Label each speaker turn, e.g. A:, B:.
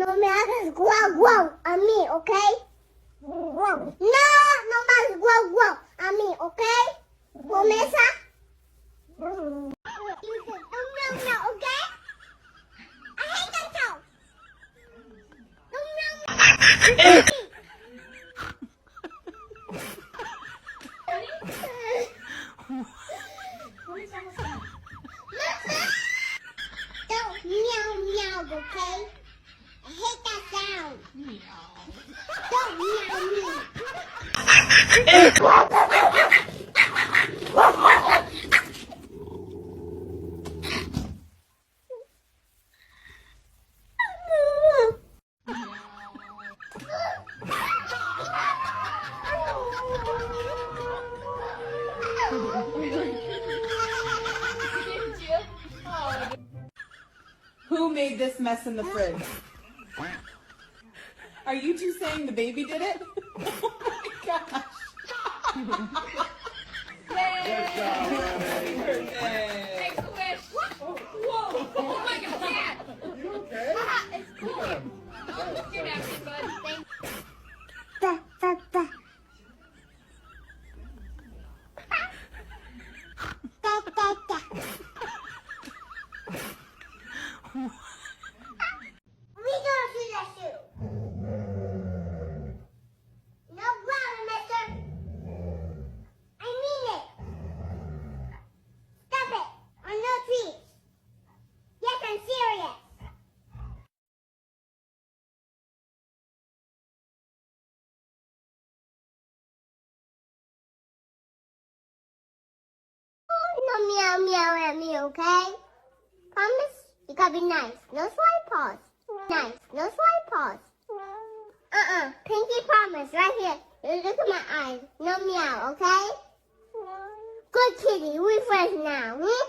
A: No me hagas guau guau a mí, ¿ok? No, no me hagas guau guau a mí, ¿ok? Comienza. No, ¿ok? I hate that tone. No. Don't meow meow, okay? I hate that sound. Meow. Don't meow meow.
B: Who made this mess in the fridge? Are you two saying the baby did it? Oh my gosh. Yay! Happy birthday.
C: Make a wish. Whoa. Oh my God.
D: You okay?
C: It's cool. Don't get after bud. Thanks.
A: Da, da, da. Da, da, da. We don't see that shoe. No problem, mister. I mean it. Stop it. Or no treats. Yes, I'm serious. No meow meow at me, okay? Promise? You gotta be nice. No slide paws. Nice. No slide paws. Pinky promise. Right here. You look at my eyes. No meow, okay? Good kitty. We friends now. Hmm?